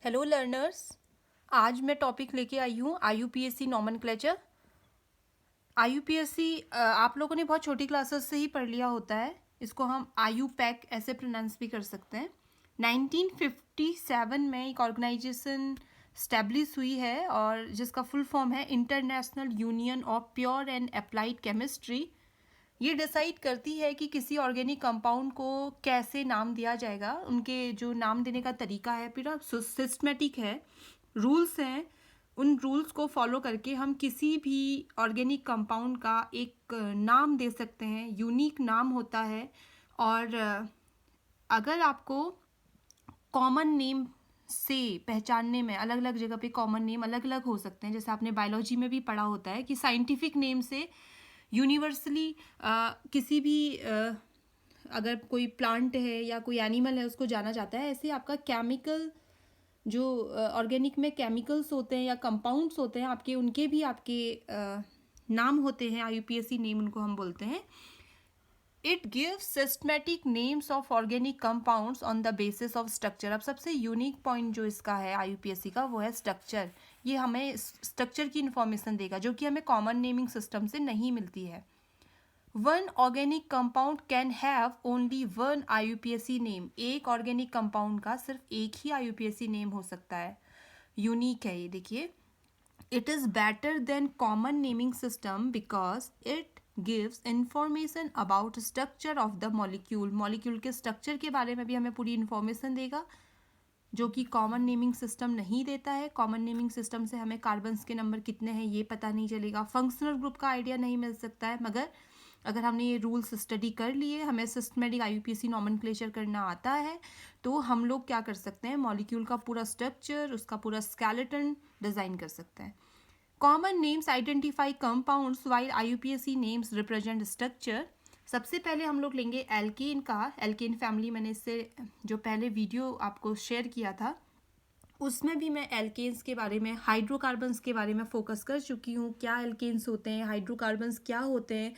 Hello learners. आज मैं topic लेके आई हूँ आईयूपीएससी नॉमेनक्लेचर। आईयूपीएससी आप लोगों ने बहुत छोटी क्लासेस से ही पढ़ लिया होता है। इसको हम आयु पैक ऐसे प्रोनाउंस भी कर सकते हैं। 1957 में एक ऑर्गेनाइजेशन स्टैब्लिश हुई है और जिसका फुल फॉर्म है international union of pure and applied chemistry. ये डिसाइड करती है कि किसी ऑर्गेनिक कंपाउंड को कैसे नाम दिया जाएगा। उनके जो नाम देने का तरीका है पूरा सिस्टमेटिक है, रूल्स हैं। उन रूल्स को फॉलो करके हम किसी भी ऑर्गेनिक कंपाउंड का एक नाम दे सकते हैं, यूनिक नाम होता है। और अगर आपको कॉमन नेम से पहचानने में अलग अलग जगह पे कॉमन नेम अलग अलग हो सकते हैं, जैसे आपने बायोलॉजी में भी पढ़ा होता है कि साइंटिफिक नेम से यूनिवर्सली किसी भी अगर कोई प्लांट है या कोई एनिमल है उसको जाना जाता है। ऐसे आपका केमिकल जो ऑर्गेनिक में केमिकल्स होते हैं या कंपाउंड्स होते हैं आपके, उनके भी आपके नाम होते हैं। आईयूपीएससी नेम उनको हम बोलते हैं। It gives systematic names of organic compounds on the basis of structure. अब सबसे यूनिक पॉइंट जो इसका है आईयूपीएससी का वो है स्ट्रक्चर। ये हमें स्ट्रक्चर की इन्फॉर्मेशन देगा जो कि हमें कॉमन नेमिंग सिस्टम से नहीं मिलती है। One organic compound can have only one आईयूपीएससी name. एक ऑर्गेनिक कंपाउंड का सिर्फ एक ही आईयूपीएससी नेम हो सकता है। यूनिक है ये, देखिए। It is better than common naming system because it gives information about structure of the molecule. Molecule के स्ट्रक्चर के बारे में भी हमें पूरी इंफॉर्मेशन देगा जो कि कॉमन नेमिंग सिस्टम नहीं देता है। कॉमन नेमिंग सिस्टम से हमें कार्बन्स के नंबर कितने हैं ये पता नहीं चलेगा, फंक्शनल ग्रुप का आइडिया नहीं मिल सकता है। मगर अगर हमने ये रूल्स स्टडी कर लिए, हमें सिस्टमेटिक आईयूपीएससी नॉमेनक्लेचर करना आता है, तो हम लोग क्या कर सकते हैं, मॉलिक्यूल का पूरा स्ट्रक्चर, उसका पूरा स्केलेटन डिज़ाइन कर सकते हैं। Common names identify compounds while आईयूपीएससी names represent structure. सबसे पहले हम लोग लेंगे एल्केन का। एल्केन फैमिली मैंने इससे जो पहले वीडियो आपको शेयर किया था उसमें भी मैं एल्केन्स के बारे में, हाइड्रोकार्बन्स के बारे में फोकस कर चुकी हूँ। क्या एल्केन्स होते हैं, हाइड्रोकार्बन्स क्या होते हैं,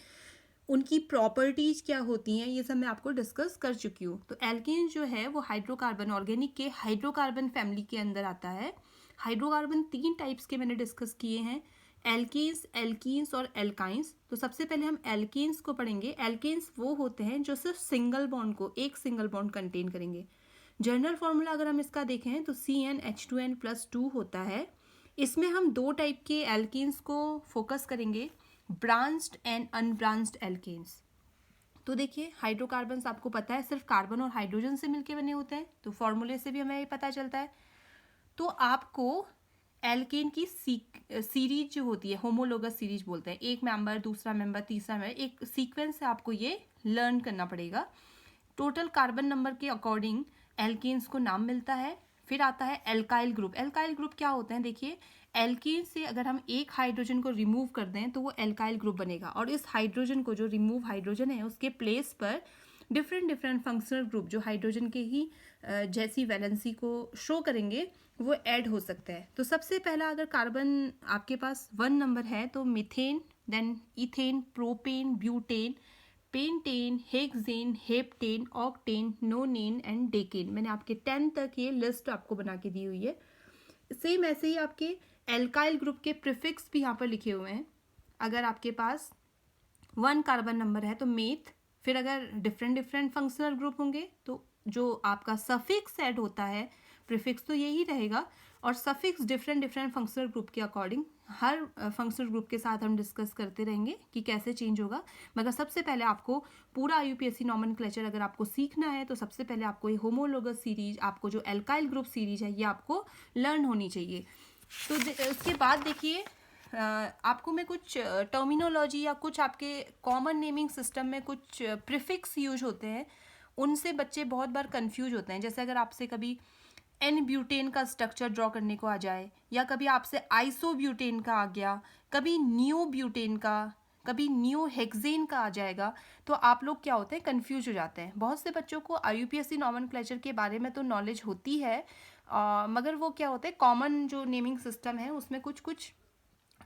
उनकी प्रॉपर्टीज़ क्या होती हैं, ये सब मैं आपको डिस्कस कर चुकी हूँ। तो एल्केन जो है वो हाइड्रोकार्बन, ऑर्गेनिक के हाइड्रोकार्बन फैमिली के अंदर आता है। हाइड्रोकार्बन 3 टाइप्स के मैंने डिस्कस किए हैं, एल्केन्स, एल्कीन्स और एल्काइंस। तो सबसे पहले हम एल्केन्स को पढ़ेंगे। एल्केन्स वो होते हैं जो सिर्फ सिंगल बॉन्ड को, एक सिंगल बॉन्ड कंटेन करेंगे। जनरल फॉर्मूला अगर हम इसका देखें तो CnH2n+2 होता है। इसमें हम 2 टाइप के एल्केन्स को फोकस करेंगे, ब्रांच्ड एंड अनब्रांच्ड एल्केन्स। तो देखिए, हाइड्रोकार्बन्स आपको पता है सिर्फ कार्बन और हाइड्रोजन से मिलके बने होते हैं, तो फॉर्मूले से भी हमें ये पता चलता है। तो आपको एल्केन की सीरीज जो होती है, होमोलोगस सीरीज बोलते हैं, एक मेंबर, दूसरा मेंबर, तीसरा मेंबर, एक सीक्वेंस से आपको ये लर्न करना पड़ेगा। टोटल कार्बन नंबर के अकॉर्डिंग एल्केन्स को नाम मिलता है। फिर आता है एल्काइल ग्रुप। एल्काइल ग्रुप क्या होते हैं, देखिए, एल्कीन से अगर हम एक हाइड्रोजन को रिमूव कर दें तो वो एल्काइल ग्रुप बनेगा, और इस हाइड्रोजन को, जो रिमूव हाइड्रोजन है, उसके प्लेस पर डिफरेंट डिफरेंट फंक्शनल ग्रुप जो हाइड्रोजन के ही जैसी वैलेंसी को शो करेंगे वो ऐड हो सकता है। तो सबसे पहला अगर कार्बन आपके पास 1 नंबर है तो methane, then ethane, propane, butane, pentane, hexane, heptane, octane, nonane and decane. मैंने आपके 10 तक ये लिस्ट आपको बना के दी हुई है। सेम ऐसे ही आपके एल्काइल ग्रुप के प्रीफिक्स भी यहाँ पर लिखे हुए हैं। अगर आपके पास 1 कार्बन नंबर है तो मेथ, फिर अगर डिफरेंट डिफरेंट फंक्शनल ग्रुप होंगे तो जो आपका सफिक्स ऐड होता है, प्रीफिक्स तो यही रहेगा, और suffix different different functional group के अकॉर्डिंग हर फंक्शनल ग्रुप के साथ हम डिस्कस करते रहेंगे कि कैसे चेंज होगा। मगर सबसे पहले आपको पूरा आईयूपीएससी नॉमेनक्लेचर अगर आपको सीखना है तो सबसे पहले आपको ये होमोलोगस सीरीज, आपको जो एल्काइल ग्रुप सीरीज है, ये आपको लर्न होनी चाहिए। तो उसके बाद देखिए, आपको मैं कुछ टर्मिनोलॉजी या कुछ आपके कॉमन नेमिंग सिस्टम में कुछ प्रीफिक्स यूज होते हैं, उनसे बच्चे बहुत बार कंफ्यूज होते हैं। जैसे अगर आपसे कभी एन ब्यूटेन का स्ट्रक्चर ड्रॉ करने को आ जाए, या कभी आपसे आइसोब्यूटेन का आ गया, कभी नियो ब्यूटेन का, कभी नियो हेक्सेन का आ जाएगा, तो आप लोग क्या होते हैं, कंफ्यूज हो जाते हैं। बहुत से बच्चों को आईयूपीएससी नॉमेनक्लेचर के बारे में तो नॉलेज होती है, मगर वो क्या होता है, कॉमन जो नेमिंग सिस्टम है उसमें कुछ कुछ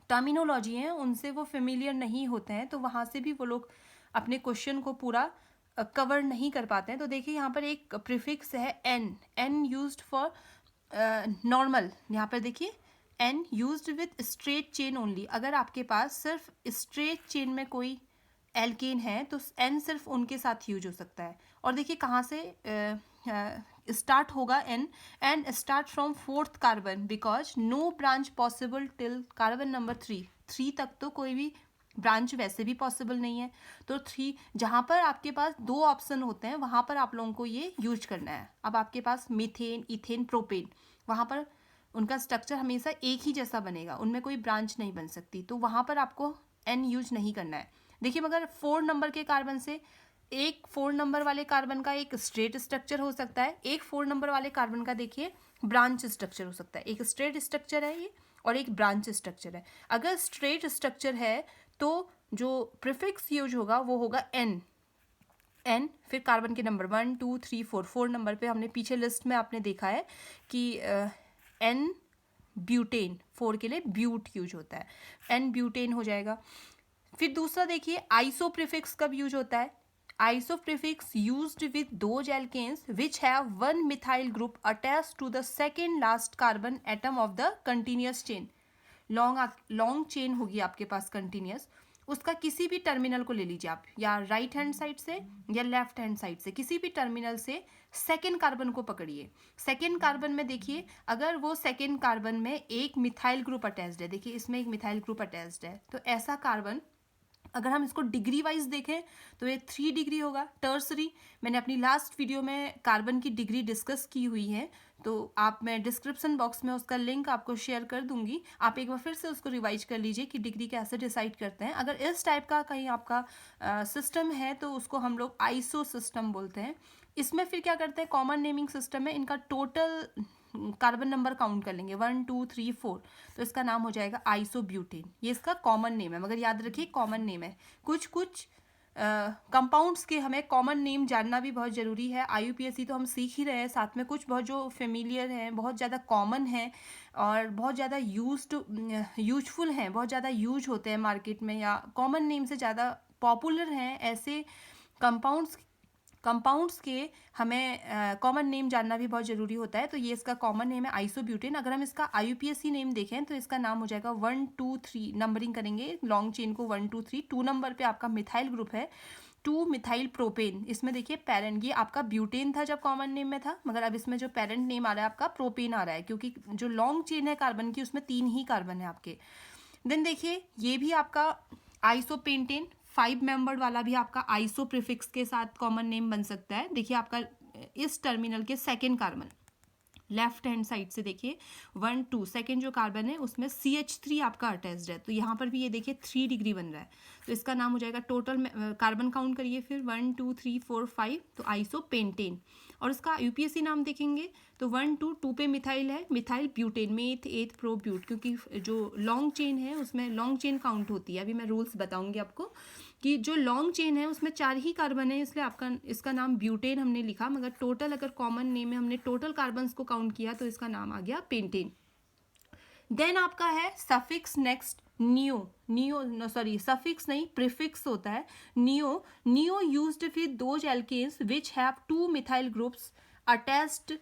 टर्मिनोलॉजी हैं उनसे वो फेमिलियर नहीं होते हैं, तो वहाँ से भी वो लोग अपने क्वेश्चन को पूरा कवर नहीं कर पाते हैं। तो देखिए, यहाँ पर एक प्रीफिक्स है N, N used for normal, यहाँ पर देखिए N used with straight chain only, अगर आपके पास सिर्फ स्ट्रेट चेन में कोई एल्केन है तो एन सिर्फ उनके साथ यूज हो सकता है। और देखिए कहाँ से स्टार्ट होगा N, and start from fourth carbon because no branch possible till carbon number 3 तक तो कोई भी ब्रांच वैसे भी पॉसिबल नहीं है। तो 3 जहाँ पर आपके पास 2 ऑप्शन होते हैं वहाँ पर आप लोगों को ये यूज करना है। अब आपके पास मीथेन, इथेन, प्रोपेन, वहाँ पर उनका स्ट्रक्चर हमेशा एक ही जैसा बनेगा, उनमें कोई ब्रांच नहीं बन सकती, तो वहाँ पर आपको एन यूज नहीं करना है। देखिए मगर 4 नंबर के कार्बन से एक 4 नंबर वाले कार्बन का एक स्ट्रेट स्ट्रक्चर हो सकता है, एक 4 नंबर वाले कार्बन का देखिए ब्रांच स्ट्रक्चर हो सकता है। एक स्ट्रेट स्ट्रक्चर है ये और एक ब्रांच स्ट्रक्चर है। अगर स्ट्रेट स्ट्रक्चर है तो जो प्रीफिक्स यूज होगा वो होगा एन, फिर कार्बन के नंबर 1 2 3 4 नंबर पे हमने पीछे लिस्ट में आपने देखा है कि एन ब्यूटेन, 4 के लिए ब्यूट यूज होता है, एन ब्यूटेन हो जाएगा। फिर दूसरा देखिए आइसो प्रीफिक्स कब यूज होता है। Iso prefix used with those alkanes which have one methyl group attached to the second last carbon atom of the continuous chain. Long chain होगी आपके पास कंटिन्यूअस, उसका किसी भी टर्मिनल को ले लीजिए आप, या राइट हैंड साइड से या लेफ्ट हैंड साइड से, किसी भी टर्मिनल से सेकेंड कार्बन को पकड़िए। सेकेंड कार्बन में देखिए अगर वो सेकेंड कार्बन में एक मिथाइल ग्रुप अटैच्ड है, देखिए इसमें एक मिथाइल ग्रुप अटैच्ड है, तो ऐसा कार्बन अगर हम इसको डिग्री वाइज देखें तो ये 3 डिग्री होगा टर्सरी। मैंने अपनी लास्ट वीडियो में कार्बन की डिग्री डिस्कस की हुई है, तो आप, मैं डिस्क्रिप्शन बॉक्स में उसका लिंक आपको शेयर कर दूंगी, आप एक बार फिर से उसको रिवाइज कर लीजिए कि डिग्री कैसे डिसाइड करते हैं। अगर इस टाइप का कहीं आपका सिस्टम है तो उसको हम लोग आइसो सिस्टम बोलते हैं। इसमें फिर क्या करते हैं, कॉमन नेमिंग सिस्टम में इनका टोटल कार्बन नंबर काउंट कर लेंगे 1 2 3 4, तो इसका नाम हो जाएगा आइसोब्यूटेन। ये इसका कॉमन नेम है, मगर याद रखिए कॉमन नेम है। कुछ कुछ कंपाउंड्स के हमें कॉमन नेम जानना भी बहुत ज़रूरी है। IUPAC तो हम सीख ही रहे हैं, साथ में कुछ बहुत जो फेमिलियर हैं, बहुत ज़्यादा कॉमन हैं और बहुत ज़्यादा यूजफुल हैं, बहुत ज़्यादा यूज होते हैं मार्केट में, या कॉमन नेम से ज़्यादा पॉपुलर हैं, ऐसे कंपाउंड्स के हमें कॉमन नेम जानना भी बहुत ज़रूरी होता है। तो ये इसका कॉमन नेम है आइसोब्यूटेन। अगर हम इसका IUPAC नेम देखें तो इसका नाम हो जाएगा 1 2 3, नंबरिंग करेंगे लॉन्ग चेन को 1 2 3। 2 नंबर पे आपका मिथाइल ग्रुप है 2 मिथाइल प्रोपेन, इसमें देखिए पेरेंट, ये आपका ब्यूटेन था जब कॉमन नेम में था, मगर अब इसमें जो पेरेंट नेम आ रहा है आपका प्रोपेन आ रहा है, क्योंकि जो लॉन्ग चेन है कार्बन की उसमें 3 ही कार्बन है आपके। देन देखिए ये भी आपका आइसोपेंटेन 5 मेंबर वाला भी आपका आइसो प्रीफिक्स के साथ कॉमन नेम बन सकता है। देखिए आपका इस टर्मिनल के second carbon left hand side से देखिए 1 2 सेकेंड जो कार्बन है उसमें CH3 आपका अटैच्ड है, तो यहाँ पर भी ये देखिए 3 डिग्री बन रहा है, तो इसका नाम हो जाएगा, टोटल कार्बन काउंट करिए फिर 1 2 3 4 5, तो आइसोपेंटेन। और इसका IUPAC नाम देखेंगे तो 1 2 पे मिथाइल है, methyl butane, meth eth pro but, क्योंकि जो लॉन्ग चेन है उसमें लॉन्ग चेन काउंट होती है। अभी मैं रूल्स बताऊंगी आपको कि जो लॉन्ग चेन है उसमें 4 ही कार्बन है, इसलिए आपका इसका नाम ब्यूटेन हमने लिखा, मगर टोटल अगर कॉमन नेम में हमने टोटल कार्बन्स को काउंट किया तो इसका नाम आ गया पेंटेन। देन आपका है suffix next neo sorry suffix नहीं प्रीफिक्स होता है neo used with those alkanes which have 2 methyl groups attached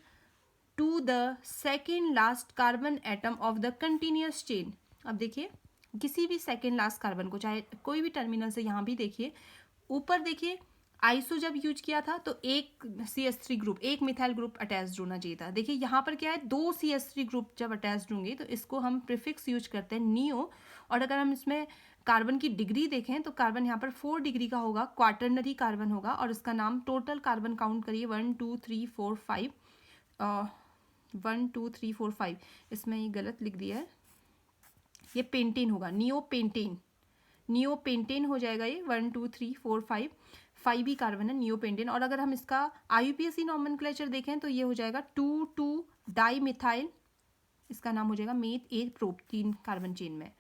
to the second last carbon atom of the continuous chain. अब देखिए किसी भी सेकेंड लास्ट कार्बन को, चाहे कोई भी टर्मिनल से, यहाँ भी देखिए ऊपर देखिए आइसो जब यूज किया था तो एक CH3 ग्रुप, एक मिथाइल ग्रुप अटैच्ड होना चाहिए था। देखिए यहाँ पर क्या है, 2 CH3 ग्रुप जब अटैच्ड होंगे तो इसको हम प्रीफिक्स यूज करते हैं नियो। और अगर हम इसमें कार्बन की डिग्री देखें तो कार्बन यहाँ पर 4 डिग्री का होगा, क्वाटर्नरी कार्बन होगा, और इसका नाम टोटल कार्बन काउंट करिए 1 2 3 4 5 1 2 3 4 5, इसमें ये गलत लिख दिया है, ये पेंटेन होगा, नियो पेंटेन हो जाएगा ये 1 2 3 4 5 ही कार्बन है नियो पेंटेन। और अगर हम इसका IUPAC नॉमेनक्लेचर देखें तो ये हो जाएगा 2 2 डाई मिथाइल, इसका नाम हो जाएगा meth eth prop, 3 carbon chain में।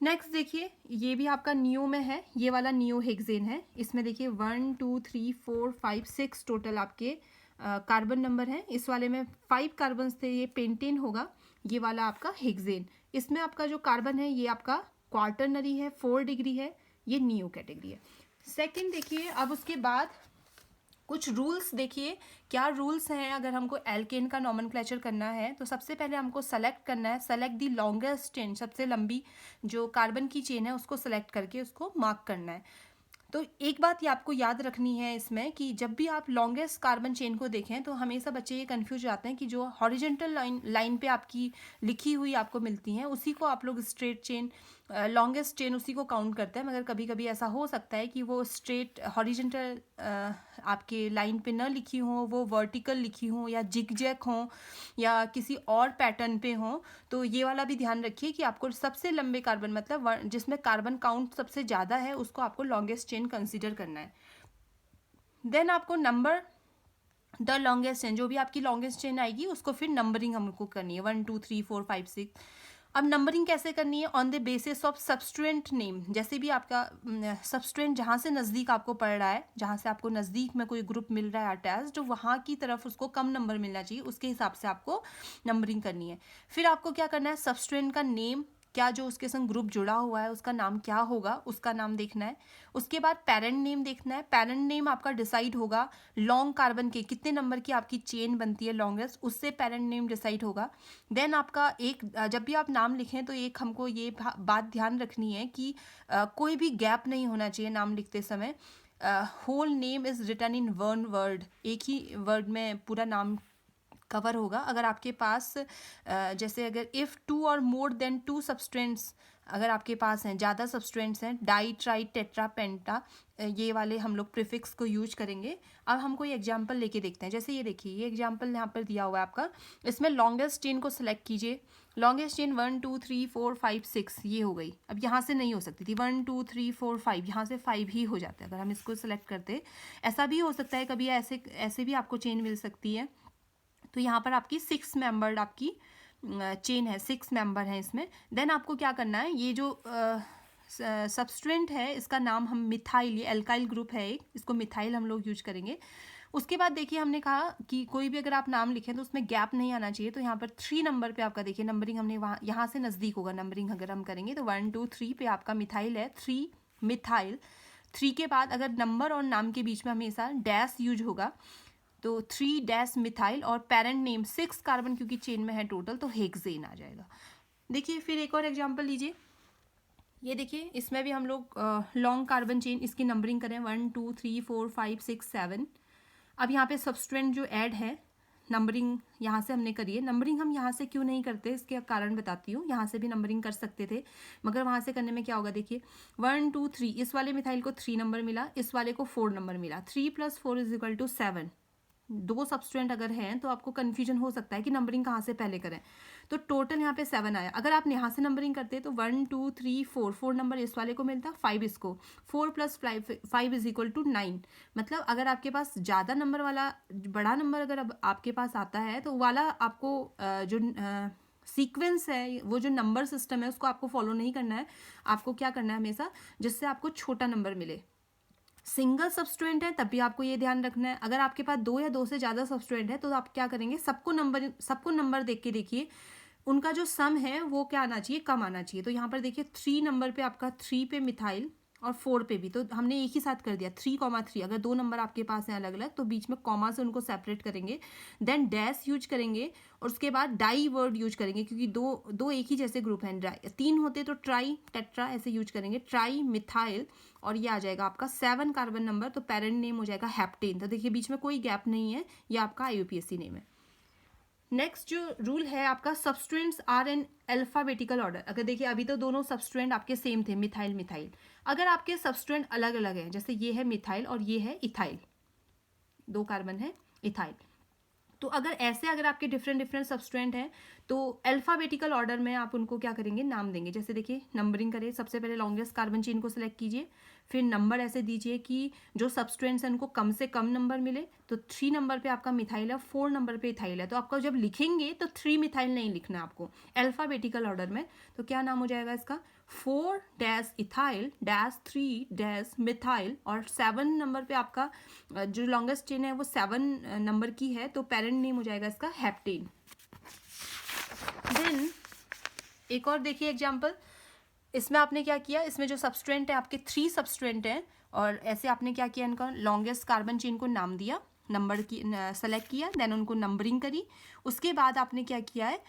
नेक्स्ट देखिए ये भी आपका नियो में है, ये वाला नियो हेक्सेन है, इसमें देखिए 1 2 3 4 5 6 टोटल आपके कार्बन नंबर है। इस वाले में 5 कार्बन थे, ये पेंटेन होगा, ये वाला आपका हेक्सेन। इसमें आपका जो कार्बन है ये आपका क्वाटर्नरी है, 4 डिग्री है, ये नियो कैटेगरी है। सेकंड देखिए अब उसके बाद कुछ रूल्स देखिए, क्या रूल्स हैं अगर हमको एल्केन का नॉमेनक्लेचर करना है। तो सबसे पहले हमको सेलेक्ट करना है, सेलेक्ट दी लॉन्गेस्ट चेन, सबसे लंबी जो कार्बन की चेन है उसको सेलेक्ट करके उसको मार्क करना है। तो एक बात ये आपको याद रखनी है इसमें कि जब भी आप लॉन्गेस्ट कार्बन चेन को देखें तो हमेशा बच्चे ये कंफ्यूज जाते हैं कि जो हॉरिजेंटल लाइन पे आपकी लिखी हुई आपको मिलती हैं उसी को आप लोग स्ट्रेट चेन, लॉन्गेस्ट चेन उसी को काउंट करते हैं। मगर कभी कभी ऐसा हो सकता है कि वो स्ट्रेट हॉरिजेंटल आपके लाइन पे न लिखी हो, वो वर्टिकल लिखी हो या जिगजैग हो या किसी और पैटर्न पे हो। तो ये वाला भी ध्यान रखिए कि आपको सबसे लंबे कार्बन मतलब जिसमें कार्बन काउंट सबसे ज़्यादा है उसको आपको लॉन्गेस्ट चेन कंसीडर करना है। देन आपको नंबर द लॉन्गेस्ट चेन, जो भी आपकी लॉन्गेस्ट चेन आएगी उसको फिर नंबरिंग हमको करनी है 1 2 3 4 5 6। अब नंबरिंग कैसे करनी है, on the basis of substituent name. जैसे भी आपका सबस्ट्रेंट जहाँ से नज़दीक आपको पड़ रहा है, जहाँ से आपको नज़दीक में कोई ग्रुप मिल रहा है अटैच, जो वहाँ की तरफ उसको कम नंबर मिलना चाहिए, उसके हिसाब से आपको नंबरिंग करनी है। फिर आपको क्या करना है, सबस्ट्रेंट का नेम, क्या जो उसके संग ग्रुप जुड़ा हुआ है उसका नाम क्या होगा, उसका नाम देखना है। उसके बाद पेरेंट नेम देखना है। पेरेंट नेम आपका डिसाइड होगा लॉन्ग कार्बन के कितने नंबर की आपकी चेन बनती है लॉन्गेस्ट, उससे पेरेंट नेम डिसाइड होगा। देन आपका एक, जब भी आप नाम लिखें तो एक हमको ये बात ध्यान रखनी है कि कोई भी गैप नहीं होना चाहिए नाम लिखते समय। Whole name is written in one word, एक ही वर्ड में पूरा नाम कवर होगा। अगर आपके पास जैसे अगर इफ़ 2 और मोर देन 2 सबस्ट्रेंट्स अगर आपके पास हैं, ज़्यादा सबस्ट्रेंट्स हैं, डाई ट्राई टेट्रा पेंटा, ये वाले हम लोग प्रीफिक्स को यूज करेंगे। अब हमको ये एग्जांपल लेके देखते हैं। जैसे ये देखिए, ये एग्जांपल यहाँ पर दिया हुआ है आपका, इसमें लॉन्गेस्ट चेन को सिलेक्ट कीजिए। लॉन्गेस्ट चेन 1 2 3 4 5 6 ये हो गई। अब यहाँ से नहीं हो सकती थी 1 2 3 4 5, यहाँ से 5 ही हो जाता है अगर हम इसको सिलेक्ट करते। ऐसा भी हो सकता है कभी, ऐसे ऐसे भी आपको चेन मिल सकती है। तो यहाँ पर आपकी 6 मेंबर्ड आपकी चेन है, 6 मेंबर हैं इसमें। देन आपको क्या करना है, ये जो सबस्ट्रेंट है इसका नाम हम मिथाइल, ये एल्काइल ग्रुप है एक, इसको मिथाइल हम लोग यूज करेंगे। उसके बाद देखिए हमने कहा कि कोई भी अगर आप नाम लिखें तो उसमें गैप नहीं आना चाहिए। तो यहाँ पर 3 नंबर पे आपका देखिए नंबरिंग हमने वहाँ यहाँ से नज़दीक होगा नंबरिंग अगर हम करेंगे तो 1 2 3 पे आपका मिथाइल है, 3 मिथाइल। 3 के बाद अगर नंबर और नाम के बीच में हमेशा डैश यूज होगा तो 3 डैश मिथाइल, और पेरेंट नेम 6 कार्बन क्योंकि चेन में है टोटल तो हेक्सेन आ जाएगा। देखिए फिर एक और एग्जांपल लीजिए, ये देखिए इसमें भी हम लोग लॉन्ग कार्बन चेन इसकी नंबरिंग करें 1 2 3 4 5 6 7। अब यहाँ पे सबस्ट्रेंट जो ऐड है, नंबरिंग यहाँ से हमने करी है। नंबरिंग हम यहाँ से क्यों नहीं करते इसके कारण बताती हूँ, यहाँ से भी नंबरिंग कर सकते थे मगर वहाँ से करने में क्या होगा, देखिए 1 2 3, इस वाले मिथाइल को 3 नंबर मिला, इस वाले को 4 नंबर मिला। 3 + 4 = 7। 2 सबस्ट्रेंट अगर हैं तो आपको कन्फ्यूजन हो सकता है कि नंबरिंग कहाँ से पहले करें। तो टोटल यहाँ पे 7 आया। अगर आप यहाँ से नंबरिंग करते तो 1 2 3 4, 4 नंबर इस वाले को मिलता, 5 इसको, 4 + 5 = 9। मतलब अगर आपके पास ज़्यादा नंबर वाला बड़ा नंबर अगर अब आपके पास आता है तो वाला आपको जो सीक्वेंस है, वो जो नंबर सिस्टम है उसको आपको फॉलो नहीं करना है। आपको क्या करना है हमेशा, जिससे आपको छोटा नंबर मिले। सिंगल सबस्ट्रेंट है तब भी आपको ये ध्यान रखना है। अगर आपके पास 2 या 2 से ज़्यादा सबस्ट्रेंट है तो आप क्या करेंगे, सबको नंबर देख के देखिए उनका जो सम है वो क्या आना चाहिए, कम आना चाहिए। तो यहाँ पर देखिए 3 नंबर पे आपका 3 पे मिथाइल और 4 पे भी, तो हमने एक ही साथ कर दिया 3, 3। अगर 2 नंबर आपके पास हैं अलग अलग तो बीच में कॉमा से उनको सेपरेट करेंगे। देन डैश यूज करेंगे और उसके बाद डाई वर्ड यूज करेंगे क्योंकि दो एक ही जैसे ग्रुप हैं। 3 होते तो ट्राई टेट्रा ऐसे यूज करेंगे, ट्राई मिथाइल, और ये आ जाएगा आपका 7 कार्बन नंबर। तो पेरेंट नेम हो जाएगा हेप्टेन। तो देखिए बीच में कोई गैप नहीं है, ये आपका IUPAC नेम है। नेक्स्ट जो रूल है आपका, सबस्ट्रेंट्स आर इन अल्फाबेटिकल ऑर्डर। अगर देखिए अभी तो दोनों सबस्ट्रेंट आपके सेम थे, मिथाइल मिथाइल। अगर आपके सबस्ट्रेंट अलग अलग हैं, जैसे ये है मिथाइल और ये है इथाइल, 2 कार्बन है इथाइल, तो अगर आपके डिफरेंट सबस्ट्रेंट हैं तो अल्फाबेटिकल ऑर्डर में आप उनको क्या करेंगे, नाम देंगे। जैसे देखिए नंबरिंग करें, सबसे पहले लॉन्गेस्ट कार्बन चेन को सिलेक्ट कीजिए, फिर नंबर ऐसे दीजिए कि जो सबस्ट्रेंट्स हैं उनको कम से कम नंबर मिले। तो 3 नंबर पे आपका मिथाइल है, 4 नंबर पे इथाइल है। तो आपका जब लिखेंगे तो 3 मिथाइल नहीं लिखना आपको, अल्फाबेटिकल ऑर्डर में। तो क्या नाम हो जाएगा इसका, 4 dash ethyl dash 3 dash methyl, और 7 नंबर पे आपका जो लॉन्गेस्ट चेन है वो 7 नंबर की है, तो पेरेंट नेम हो जाएगा इसका हेप्टेन। देन एक और देखिए एग्जांपल, इसमें आपने क्या किया, इसमें जो सबस्ट्रेंट है आपके 3 सबस्ट्रेंट हैं और ऐसे आपने क्या किया, इनका लॉन्गेस्ट कार्बन चेन को नाम दिया, नंबर की सेलेक्ट किया, देन उनको नंबरिंग करी। उसके बाद आपने क्या किया है,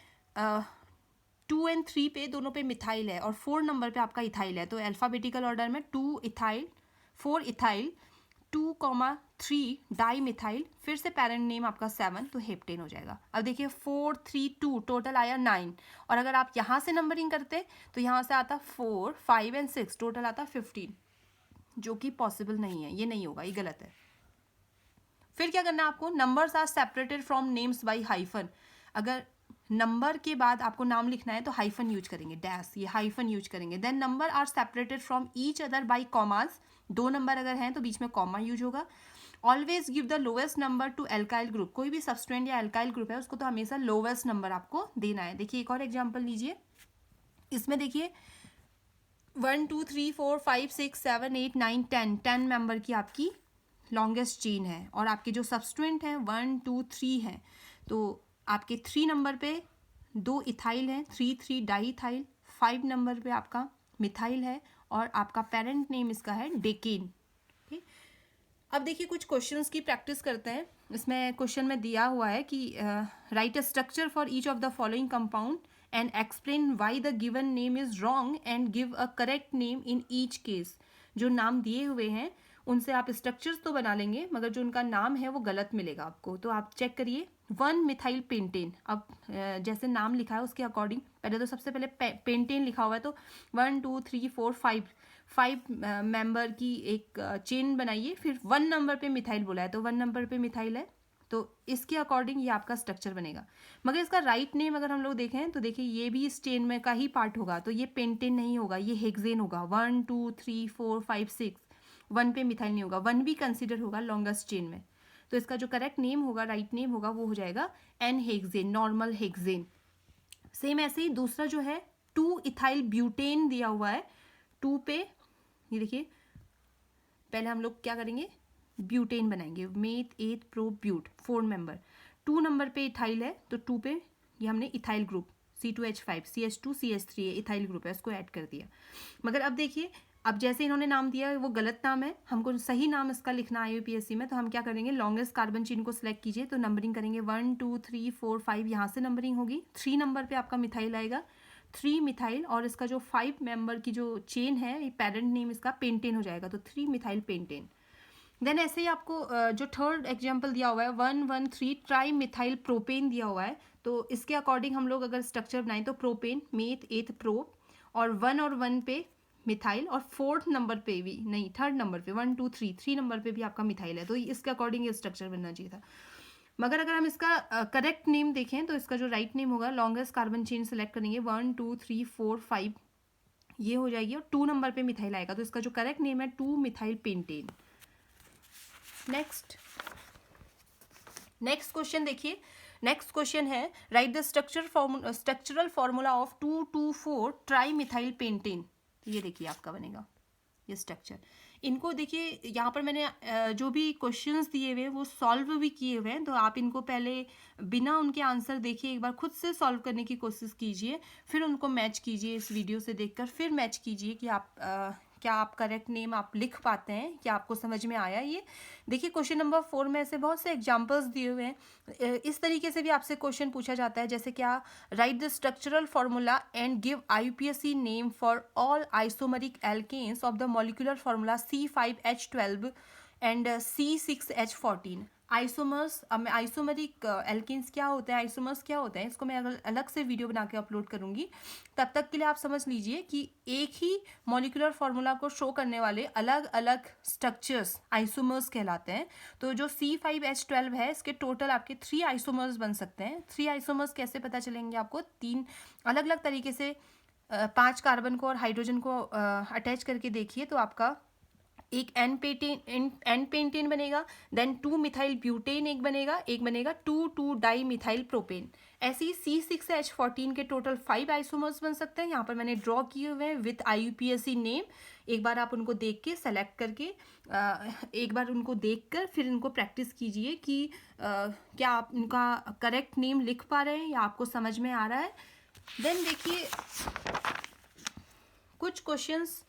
2 और 3 पे दोनों पे मिथाइल है और 4 नंबर पे आपका इथाइल है, तो अल्फ़ाबेटिकल ऑर्डर में 2 इथाइल, 4 इथाइल, 2,3 डाई मिथाइल, फिर से पेरेंट नेम आपका 7, तो हेप्टेन हो जाएगा। अब देखिए 4 3 2 टोटल आया 9, और अगर आप यहाँ से नंबरिंग करते तो यहाँ से आता 4 5 और 6, टोटल आता 15, जो कि पॉसिबल नहीं है, ये नहीं होगा, ये गलत है। फिर क्या करना है आपको, numbers are separated from names by hyphen. अगर नंबर के बाद आपको नाम लिखना है तो हाइफन यूज करेंगे, डैश, ये हाइफन यूज करेंगे। Then number are separated from each other by commas, 2 number अगर हैं तो बीच में कॉमा यूज होगा। Always give the lowest number to alkyl group, कोई भी सब्सटेंट या एल्काइल ग्रुप है उसको तो हमेशा लोवेस्ट नंबर आपको देना है। देखिए एक और एग्जाम्पल लीजिए, इसमें देखिए 1 2 3 4 5 6 7 8 9 10 मेंबर की आपकी लॉन्गेस्ट चेन है, और आपके जो सब्सटेंट हैं 1 2 3 हैं, तो आपके 3 नंबर पे 2 इथाइल हैं, 3 डाई इथाइल, 5 नंबर पे आपका मिथाइल है, और आपका पेरेंट नेम इसका है डेकेन। ठीक, अब देखिए कुछ क्वेश्चंस की प्रैक्टिस करते हैं। इसमें क्वेश्चन में दिया हुआ है कि right a structure for each of the following compound and explain why the given name is wrong and give a correct name in each case. जो नाम दिए हुए हैं उनसे आप स्ट्रक्चर्स तो बना लेंगे, मगर जो उनका नाम है वो गलत मिलेगा आपको। तो आप चेक करिए, 1 मिथाइल पेंटेन। अब जैसे नाम लिखा है उसके अकॉर्डिंग, पहले तो सबसे पहले पेंटेन लिखा हुआ है, तो 1 2 3 4 5 मेंबर की एक चेन बनाइए, फिर 1 नंबर पे मिथाइल बोला है तो 1 नंबर पे मिथाइल है, तो इसके अकॉर्डिंग ये आपका स्ट्रक्चर बनेगा। मगर इसका राइट नेम अगर हम लोग देखें तो देखिए ये भी इस चेन में का ही पार्ट होगा, तो ये पेंटेन नहीं होगा, ये हेक्सेन होगा। 1 2 3 4 5 6, 1 पे मिथाइल नहीं होगा, 1 भी कंसिडर होगा लॉन्गेस्ट चेन में, तो इसका जो करेक्ट नेम होगा, राइट नेम होगा, वो हो जाएगा N hexane, normal hexane. Same ऐसे ही दूसरा जो है 2 इथाइल ब्यूटेन दिया हुआ है, 2 पे ये देखिए, पहले हम लोग क्या करेंगे, ब्यूटेन बनाएंगे, meth 8 pro but, 4 member, 2 number पे इथाइल है, तो 2 पे ये हमने ethyl group C2H5 CH2 CH3 ethyl group है, उसको ऐड कर दिया। मगर अब देखिए, अब जैसे इन्होंने नाम दिया है वो गलत नाम है, हमको सही नाम इसका लिखना है IUPAC में, तो हम क्या करेंगे, लॉन्गेस्ट कार्बन चेन को सिलेक्ट कीजिए, तो नंबरिंग करेंगे 1 2 3 4 5, यहाँ से नंबरिंग होगी। 3 नंबर पे आपका मिथाइल आएगा, 3 मिथाइल, और इसका जो 5 मेंबर की जो चेन है, ये पेरेंट नेम इसका पेंटेन हो जाएगा, तो 3 मिथाइल पेंटेन। देन ऐसे ही आपको जो थर्ड एग्जाम्पल दिया हुआ है 1 1 3 ट्राई मिथाइल प्रोपेन दिया हुआ है, तो इसके अकॉर्डिंग हम लोग अगर स्ट्रक्चर बनाएं तो प्रोपेन, मेथ 8 प्रो, और 1 पे मिथाइल, और 4th नंबर पे भी नहीं, 3rd नंबर पे 1 2 3 नंबर पे भी आपका मिथाइल है, तो इसके अकॉर्डिंग ये स्ट्रक्चर बनना चाहिए था। मगर अगर हम इसका करेक्ट नेम देखें तो इसका जो राइट नेम होगा, लॉन्गेस्ट कार्बन चेन सेलेक्ट करेंगे 1 2 3 4 5, ये हो जाएगी, और 2 नंबर पे मिथाइल आएगा, तो इसका जो करेक्ट नेम है 2 मिथाइल पेंटेन। नेक्स्ट क्वेश्चन देखिए, नेक्स्ट क्वेश्चन है right the structural formula of 2,2,4 tri methyl pentane. ये देखिए आपका बनेगा ये स्ट्रक्चर। इनको देखिए यहाँ पर मैंने जो भी क्वेश्चंस दिए हुए वो सॉल्व भी किए हुए हैं, तो आप इनको पहले बिना उनके आंसर देखिए एक बार खुद से सॉल्व करने की कोशिश कीजिए, फिर उनको मैच कीजिए, इस वीडियो से देखकर फिर मैच कीजिए कि आप क्या आप करेक्ट नेम आप लिख पाते हैं, क्या आपको समझ में आया। ये देखिए क्वेश्चन नंबर 4 में ऐसे बहुत से एग्जांपल्स दिए हुए हैं, इस तरीके से भी आपसे क्वेश्चन पूछा जाता है, जैसे क्या, write the structural formula and give IUPAC name for all isomeric alkanes of the molecular formula C5H12 and C6H14। Isomers, अब मैं आइसोमरिक एल्केन्स क्या होते हैं, आइसोमर्स क्या होते हैं, इसको मैं अलग से वीडियो बना के अपलोड करूंगी। तब तक के लिए आप समझ लीजिए कि एक ही मॉलिक्यूलर फॉर्मूला को शो करने वाले अलग अलग स्ट्रक्चर्स आइसोमर्स कहलाते हैं। तो जो C5H12 है, इसके टोटल आपके 3 आइसोमर्स बन सकते हैं। 3 आइसोमर्स कैसे पता चलेंगे आपको, 3 अलग अलग तरीके से 5 कार्बन को और हाइड्रोजन को अटैच करके देखिए, तो आपका एक एन पेंटेन बनेगा, देन 2 मिथाइल ब्यूटेन एक बनेगा 2 डाई मिथाइल प्रोपेन। ऐसे ही C6H14 के टोटल 5 आइसोमर्स बन सकते हैं। यहाँ पर मैंने ड्रॉ किए हुए हैं विथ IUPAC नेम। एक बार आप उनको देख के सेलेक्ट करके एक बार उनको देखकर फिर इनको प्रैक्टिस कीजिए कि क्या आप इनका करेक्ट नेम लिख पा रहे हैं या आपको समझ में आ रहा है। देन देखिए कुछ क्वेश्चंस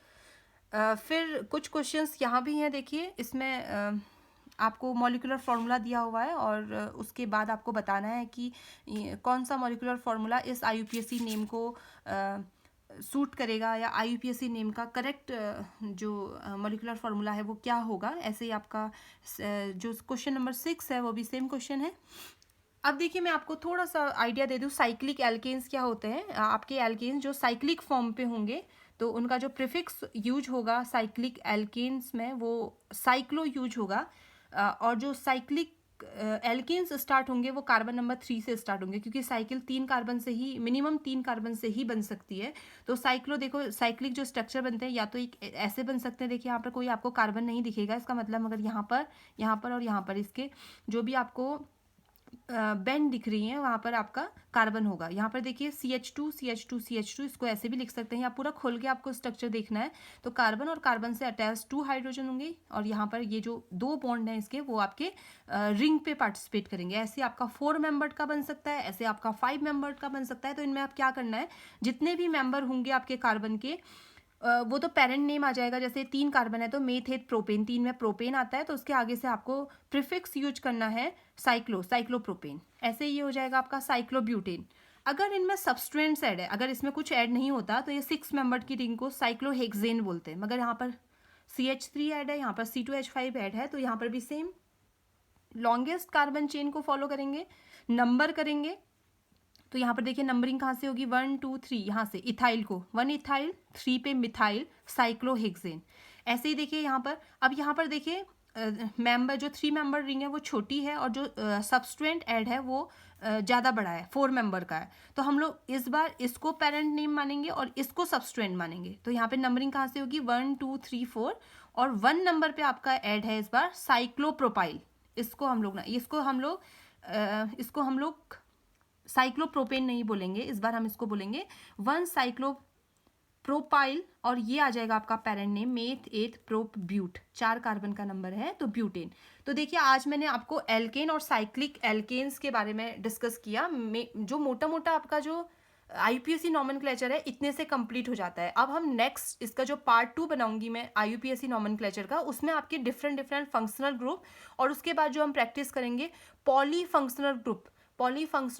फिर कुछ क्वेश्चंस यहाँ भी हैं, देखिए इसमें आपको मॉलिक्यूलर फार्मूला दिया हुआ है और उसके बाद आपको बताना है कि कौन सा मॉलिक्यूलर फार्मूला इस आईयूपीएसी नेम को सूट करेगा, या आईयूपीएसी नेम का करेक्ट जो मॉलिक्यूलर फार्मूला है वो क्या होगा। ऐसे ही आपका जो क्वेश्चन नंबर 6 है वो भी सेम क्वेश्चन है। अब देखिए मैं आपको थोड़ा सा आइडिया दे दूँ, साइक्लिक एल्केन्स क्या होते हैं। आपके एल्केन्स जो साइक्लिक फॉर्म पे होंगे तो उनका जो प्रीफिक्स यूज होगा साइक्लिक एल्केन्स में वो साइक्लो यूज होगा। और जो साइक्लिक एल्केन्स स्टार्ट होंगे वो कार्बन नंबर 3 से स्टार्ट होंगे, क्योंकि साइकिल 3 कार्बन से ही, मिनिमम 3 कार्बन से ही बन सकती है। तो साइक्लो देखो, साइक्लिक जो स्ट्रक्चर बनते हैं या तो एक ऐसे बन सकते हैं, देखिए यहाँ पर कोई आपको कार्बन नहीं दिखेगा, इसका मतलब मगर यहाँ पर और यहाँ पर इसके जो भी आपको बेंड दिख रही हैं वहाँ पर आपका कार्बन होगा। यहाँ पर देखिए CH2 CH2 CH2, इसको ऐसे भी लिख सकते हैं, या पूरा खोल के आपको स्ट्रक्चर देखना है तो कार्बन और कार्बन से अटैच 2 हाइड्रोजन होंगे, और यहाँ पर ये जो 2 बॉन्ड हैं इसके वो आपके रिंग पे पार्टिसिपेट करेंगे। ऐसे आपका 4 मेंबर्ड का बन सकता है, ऐसे आपका 5 मेंबर्ड का बन सकता है। तो इनमें आप क्या करना है, जितने भी मेंबर होंगे आपके कार्बन के वो तो पेरेंट नेम आ जाएगा। जैसे 3 कार्बन है तो मेथेट प्रोपेन, 3 में प्रोपेन आता है तो उसके आगे से आपको प्रीफिक्स यूज करना है साइक्लोप्रोपेन। ऐसे ये हो जाएगा आपका साइक्लोब्यूटेन। अगर इनमें सब्सट्रेंट्स ऐड है, अगर इसमें कुछ ऐड नहीं होता तो ये 6 मेंबर्ड की रिंग को साइक्लोहेक्सेन बोलते हैं। मगर यहाँ पर CH3 ऐड है, यहाँ पर C2H5 ऐड है, तो यहाँ पर भी सेम लॉन्गेस्ट कार्बन चेन को फॉलो करेंगे, नंबर करेंगे। तो यहाँ पर देखिए नंबरिंग कहाँ से होगी, 1 2 3, यहाँ से इथाइल को 1 इथाइल, 3 पे मिथाइल, साइक्लोहेक्सेन। ऐसे ही देखिए यहाँ पर, अब यहाँ पर देखिए मेंबर जो 3 मेंबर रिंग है वो छोटी है, और जो सबस्ट्रेंट ऐड है वो ज़्यादा बड़ा है, 4 मेंबर का है। तो हम लोग इस बार इसको पेरेंट नेम मानेंगे और इसको सबस्ट्रेंट मानेंगे। तो यहाँ पे नंबरिंग कहाँ से होगी, 1 2 3 4, और 1 नंबर पे आपका ऐड है इस बार साइक्लोप्रोपाइल। इसको हम लोग साइक्लोप्रोपेन नहीं बोलेंगे, इस बार हम इसको बोलेंगे 1 साइक्लोप्रोपाइल, और ये आ जाएगा आपका parent name meth 8 prop but. 4 carbon का नंबर है तो ब्यूटेन। तो देखिए आज मैंने आपको एल्केन और साइक्लिक एल्केन्स के बारे में डिस्कस किया। जो मोटा मोटा आपका जो आईयूपीएसी नॉमेनक्लेचर है इतने से कंप्लीट हो जाता है। अब हम नेक्स्ट इसका जो पार्ट 2 बनाऊंगी मैं आईयूपीएसी नॉमेनक्लेचर का, उसमें आपके डिफरेंट डिफरेंट फंक्शनल ग्रुप, और उसके बाद जो हम प्रैक्टिस करेंगे पॉलीफंक्शनल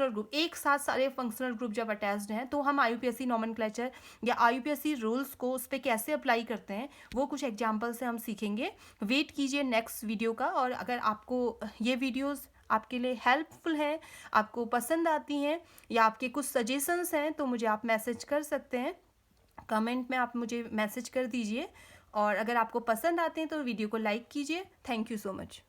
ग्रुप। एक साथ सारे फंक्शनल ग्रुप जब अटैच्ड हैं तो हम आईयूपीएसी नॉमेनक्लेचर या आईयूपीएसी रूल्स को उस पर कैसे अप्लाई करते हैं वो कुछ एग्जाम्पल से हम सीखेंगे। वेट कीजिए नेक्स्ट वीडियो का। और अगर आपको ये वीडियोस आपके लिए हेल्पफुल हैं, आपको पसंद आती हैं, या आपके कुछ सजेशंस हैं तो मुझे आप मैसेज कर सकते हैं, कमेंट में आप मुझे मैसेज कर दीजिए। और अगर आपको पसंद आते हैं तो वीडियो को लाइक कीजिए। Thank you so much.